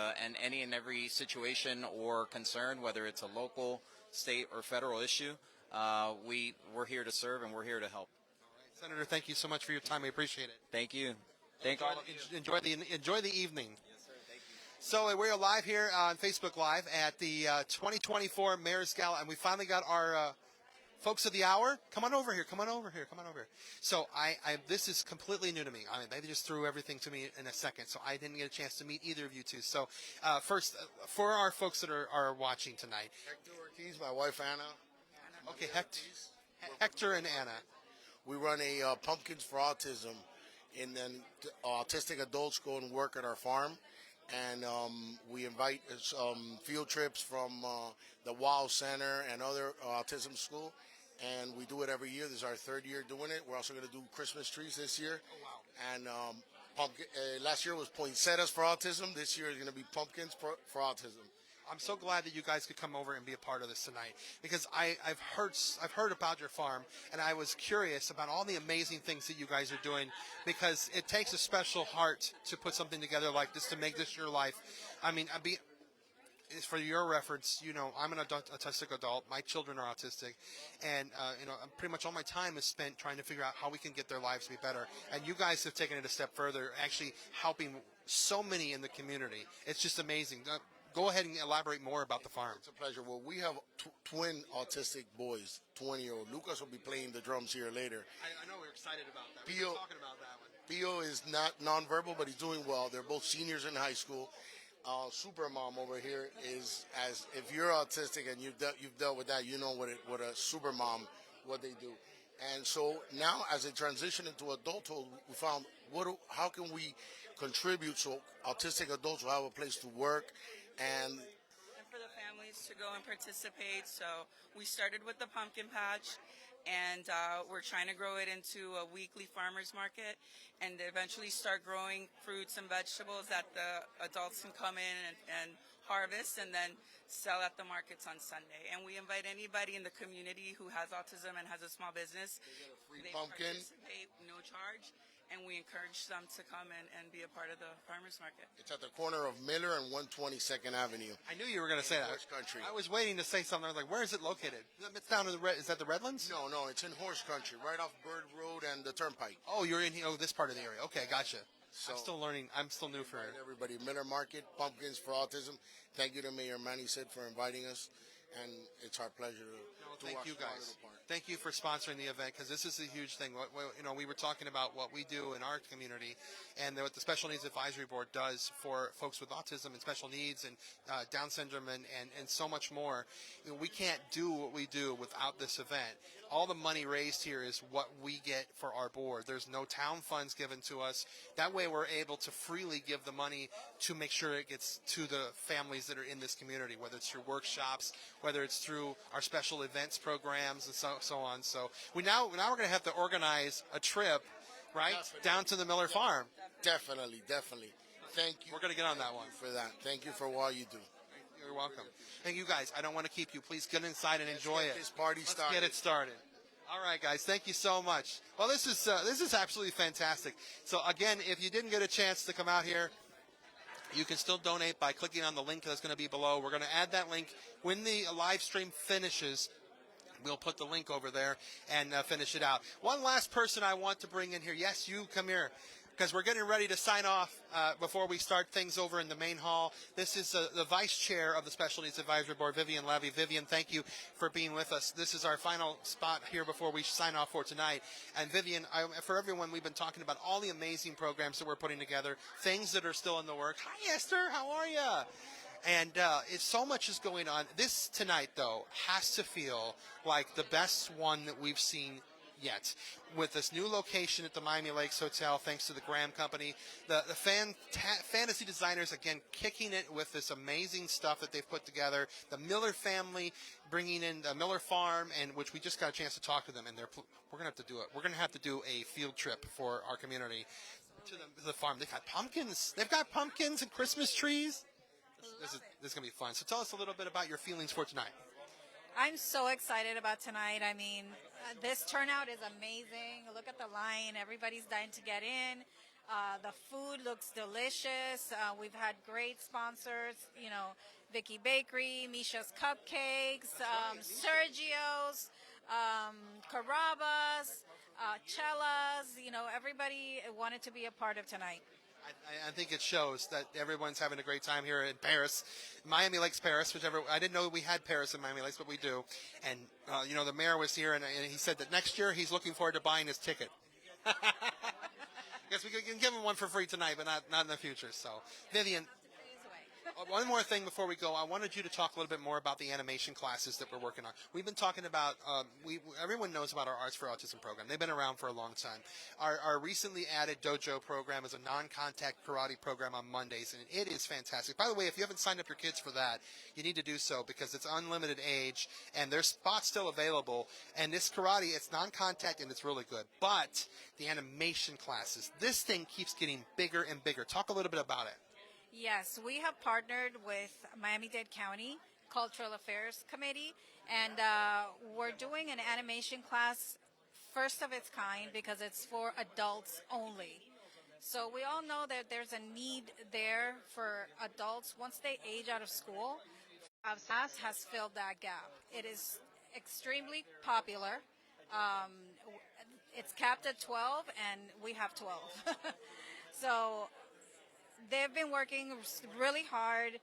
S10: any and every situation or concern, whether it's a local, state, or federal issue. We're here to serve, and we're here to help.
S1: All right, Senator, thank you so much for your time. We appreciate it.
S10: Thank you. Thank all of you.
S1: Enjoy the evening.
S10: Yes, sir. Thank you.
S1: So we're live here on Facebook Live at the 2024 Mayor's Gala, and we finally got our folks of the hour. Come on over here. So this is completely new to me. I mean, they just threw everything to me in a second, so I didn't get a chance to meet either of you two. So first, for our folks that are watching tonight.
S11: Hector Ortiz, my wife Anna.
S1: Okay, Hector and Anna.
S11: We run a Pumpkins for Autism, and then autistic adults go and work at our farm. And we invite field trips from the WOW Center and other autism school, and we do it every year. This is our third year doing it. We're also going to do Christmas trees this year. Oh, wow. And last year was poinsettias for autism. This year is going to be pumpkins for autism.
S1: I'm so glad that you guys could come over and be a part of this tonight, because I've heard about your farm, and I was curious about all the amazing things that you guys are doing, because it takes a special heart to put something together like this, to make this your life. I mean, for your reference, I'm an autistic adult. My children are autistic, and pretty much all my time is spent trying to figure out how we can get their lives to be better. And you guys have taken it a step further, actually helping so many in the community. It's just amazing. Go ahead and elaborate more about the farm.
S11: It's a pleasure. Well, we have twin autistic boys, 20-year-old. Lucas will be playing the drums here later.
S1: I know we're excited about that. We were talking about that one.
S11: Pio is not nonverbal, but he's doing well. They're both seniors in high school. Supermom over here is, as if you're autistic and you've dealt with that, you know what a supermom, what they do. And so now, as they transition into adulthood, we found how can we contribute so autistic adults will have a place to work, and
S12: for the families to go and participate. So we started with the pumpkin patch, and we're trying to grow it into a weekly farmers market, and eventually start growing fruits and vegetables that the adults can come in and harvest, and then sell at the markets on Sunday. And we invite anybody in the community who has autism and has a small business.
S11: Free
S12: they
S11: pumpkin.
S12: Participate, no charge. and we encourage them to come and be a part of the farmers market.
S11: It's at the corner of Miller and 122nd Avenue.
S1: I knew you were going to say that.
S11: Horse Country.
S1: I was waiting to say something. I was like, where is it located? It's down in the Is that the Redlands?
S11: No, it's in Horse Country, right off Bird Road and the Turnpike.
S1: Oh, you're in this part of the area. Okay, gotcha.
S11: So,
S1: I'm still learning. I'm still new for it.
S11: everybody, Miller Market, Pumpkins for Autism. Thank you to Mayor Manny Sid for inviting us, and it's our pleasure to do
S1: Thank
S11: our
S1: you
S11: small
S1: guys.
S11: little part.
S1: Thank you for sponsoring the event because this is a huge thing. We were talking about what we do in our community and what the Special Needs Advisory Board does for folks with autism and special needs and Down syndrome and so much more. We can't do what we do without this event. All the money raised here is what we get for our board. There's no town funds given to us. That way we're able to freely give the money to make sure it gets to the families that are in this community, whether it's through workshops, whether it's through our special events programs and so on. So now we're going to have to organize a trip, right, down to the Miller Farm.
S11: Definitely. Thank you.
S1: We're going to get on that one.
S11: For that. Thank you for all you do.
S1: You're welcome. And you guys, I don't want to keep you. Please get inside and enjoy it.
S11: This party
S1: Let's
S11: started.
S1: get it started. All right, guys. Thank you so much. Well, this is absolutely fantastic. So again, if you didn't get a chance to come out here, you can still donate by clicking on the link that's going to be below. We're going to add that link when the live stream finishes. We'll put the link over there and finish it out. One last person I want to bring in here. Yes, you come here. Because we're getting ready to sign off before we start things over in the main hall. This is the Vice Chair of the Special Needs Advisory Board, Vivian Levy. Vivian, thank you for being with us. This is our final spot here before we sign off for tonight. And Vivian, for everyone, we've been talking about all the amazing programs that we're putting together, things that are still in the works. Hi, Esther. How are you? And so much is going on. This tonight, though, has to feel like the best one that we've seen yet. With this new location at the Miami Lakes Hotel, thanks to the Graham Company, the fantasy designers, again, kicking it with this amazing stuff that they've put together. The Miller family bringing in the Miller Farm, and which we just got a chance to talk to them, and we're going to have to do it. We're going to have to do a field trip for our community to the farm. They've got pumpkins. They've got pumpkins and Christmas trees. This is going to be fun. So tell us a little bit about your feelings for tonight.
S13: I'm so excited about tonight. I mean, this turnout is amazing. Look at the line. Everybody's dying to get in. The food looks delicious. We've had great sponsors, Vicky Bakery, Misha's Cupcakes, Sergio's, Carrabba's, Chella's. Everybody wanted to be a part of tonight.
S1: I think it shows that everyone's having a great time here in Paris, Miami Lakes, Paris. I didn't know we had Paris in Miami Lakes, but we do. And the mayor was here, and he said that next year he's looking forward to buying his ticket. I guess we can give him one for free tonight, but not in the future. So, Vivian, one more thing before we go. I wanted you to talk a little bit more about the animation classes that we're working on. We've been talking about, everyone knows about our Arts for Autism program. They've been around for a long time. Our recently added dojo program is a non-contact karate program on Mondays, and it is fantastic. By the way, if you haven't signed up your kids for that, you need to do so because it's unlimited age, and there's spots still available. And this karate, it's non-contact, and it's really good. But the animation classes, this thing keeps getting bigger and bigger. Talk a little bit about it.
S13: Yes, we have partnered with Miami-Dade County Cultural Affairs Committee, and we're doing an animation class, first of its kind, because it's for adults only. So we all know that there's a need there for adults. Once they age out of school, class has filled that gap. It is extremely popular. It's capped at 12, and we have 12. So they've been working really hard,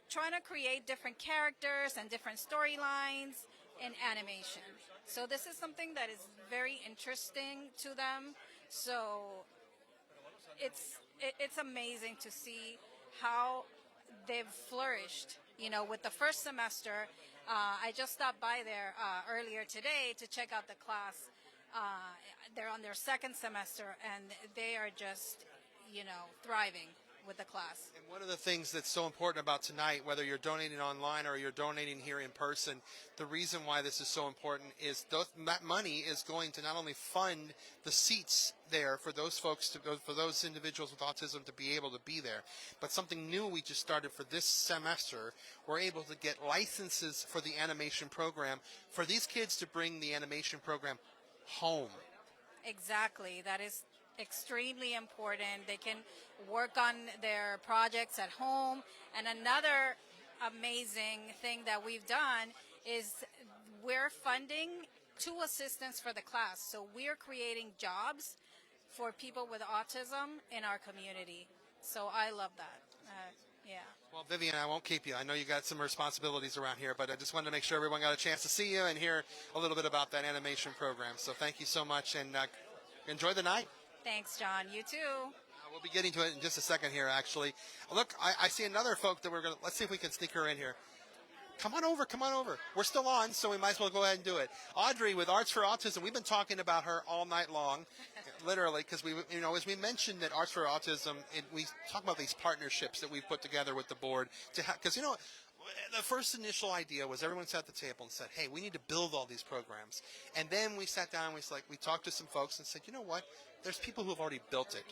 S13: trying to create different characters and different storylines in animation. So this is something that is very interesting to them. So it's amazing to see how they've flourished. With the first semester, I just stopped by there earlier today to check out the class. They're on their second semester, and they are just, thriving with the class.
S1: And one of the things that's so important about tonight, whether you're donating online or you're donating here in person, the reason why this is so important is that money is going to not only fund the seats there for those folks, for those individuals with autism to be able to be there, but something new we just started for this semester, we're able to get licenses for the animation program for these kids to bring the animation program home.
S13: Exactly. That is extremely important. They can work on their projects at home. And another amazing thing that we've done is we're funding 2 assistants for the class. So we're creating jobs for people with autism in our community. So I love that. Yeah.
S1: Well, Vivian, I won't keep you. I know you got some responsibilities around here, but I just wanted to make sure everyone got a chance to see you and hear a little bit about that animation program. So thank you so much, and enjoy the night.
S13: Thanks, John. You too.
S1: We'll be getting to it in just a second here, actually. Look, I see another folk that we're going to, let's see if we can sneak her in here. Come on over, come on over. We're still on, so we might as well go ahead and do it. Audrey with Arts for Autism, we've been talking about her all night long, literally, because we, as we mentioned that Arts for Autism, we talk about these partnerships that we've put together with the board to because the first initial idea was everyone sat at the table and said, hey, we need to build all these programs. And then we sat down and we talked to some folks and said, you know what? There's people who have already built it.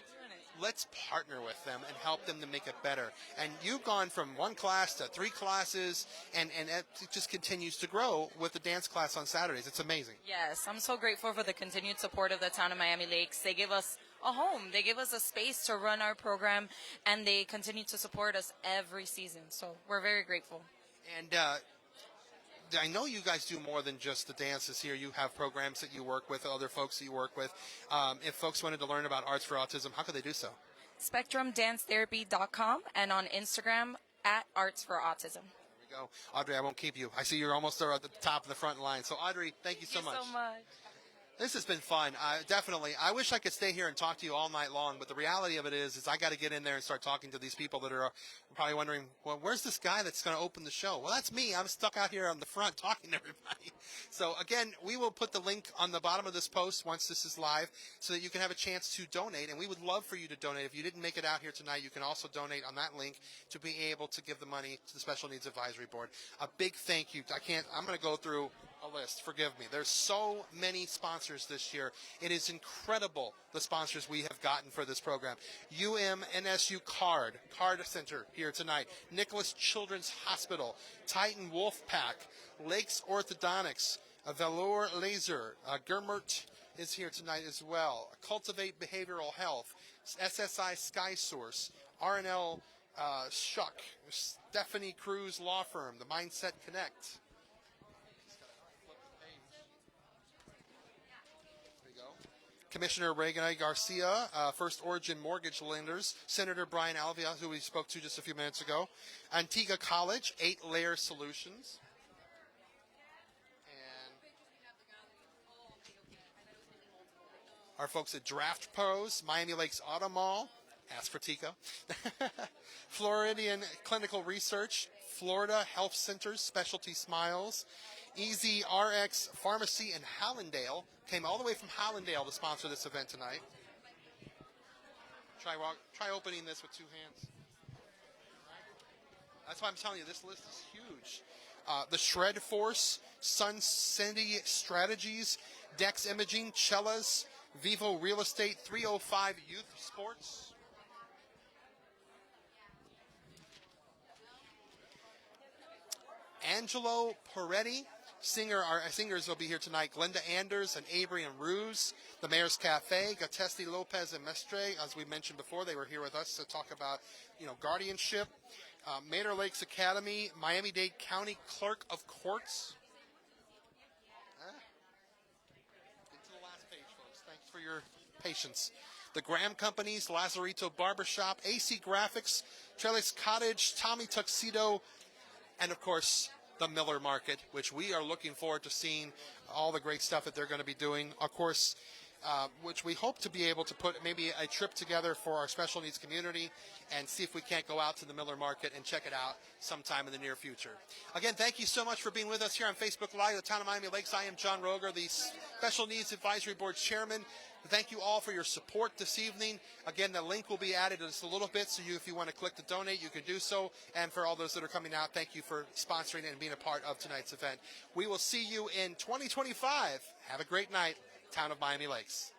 S1: Let's partner with them and help them to make it better. And you've gone from 1 class to 3 classes, and it just continues to grow with the dance class on Saturdays. It's amazing.
S14: Yes, I'm so grateful for the continued support of the town of Miami Lakes. They give us a home. They give us a space to run our program, and they continue to support us every season. So we're very grateful.
S1: And I know you guys do more than just the dances here. You have programs that you work with, other folks that you work with. If folks wanted to learn about Arts for Autism, how could they do so?
S14: SpectrumDanceTherapy.com and on Instagram at Arts for Autism.
S1: There we go. Audrey, I won't keep you. I see you're almost there at the top of the front line. So, Audrey, thank you so much.
S14: Thank you so much.
S1: This has been fun. Definitely. I wish I could stay here and talk to you all night long, but the reality of it is I got to get in there and start talking to these people that are probably wondering, well, where's this guy that's going to open the show? Well, that's me. I'm stuck out here on the front talking to everybody. So, again, we will put the link on the bottom of this post once this is live so that you can have a chance to donate, and we would love for you to donate. If you didn't make it out here tonight, you can also donate on that link to be able to give the money to the Special Needs Advisory Board. A big thank you. I'm going to go through a list. Forgive me. There's so many sponsors this year. It is incredible the sponsors we have gotten for this program. UMNSU Card Center here tonight. Nicholas Children's Hospital. Titan Wolfpack. Lakes Orthodontics. Velour Laser. Germert is here tonight as well. Cultivate Behavioral Health. SSI Sky Source. RNL Shuck. Stephanie Cruz Law Firm. The Mindset Connect. Commissioner Reagan Garcia, First Origin Mortgage Lenders, Senator Brian Alvia, who we spoke to just a few minutes ago, Antigua College, 8 Layer Solutions, and our folks at Draft Pros, Miami Lakes Auto Mall, ask for Tico, Floridian Clinical Research, Florida Health Centers, Specialty Smiles, Easy RX Pharmacy in Hallandale. Came all the way from Hallandale to sponsor this event tonight. Try opening this with 2 hands. That's why I'm telling you, this list is huge. The Shred Force, Sun City Strategies, Dex Imaging, Cellas, Vivo Real Estate, 305 Youth Sports. Angelo Peretti. Our singers will be here tonight. Glenda Anders and Avery and Ruse. The Mayor's Cafe. Gatesti Lopez and Mestre. As we mentioned before, they were here with us to talk about, guardianship. Mater Lakes Academy. Miami-Dade County Clerk of Courts. Get to the last page, folks. Thanks for your patience. The Graham Companies. Lazarito Barbershop. AC Graphics. Trellis Cottage. Tommy Tuxedo. And, of course, the Miller Market, which we are looking forward to seeing all the great stuff that they're going to be doing. Of course, which we hope to be able to put maybe a trip together for our special needs community and see if we can't go out to the Miller Market and check it out sometime in the near future. Again, thank you so much for being with us here on Facebook Live, the Town of Miami Lakes. I am John Rogger, the Special Needs Advisory Board Chairman. Thank you all for your support this evening. Again, the link will be added just a little bit, so if you want to click to donate, you can do so. And for all those that are coming out, thank you for sponsoring and being a part of tonight's event. We will see you in 2025. Have a great night, Town of Miami Lakes.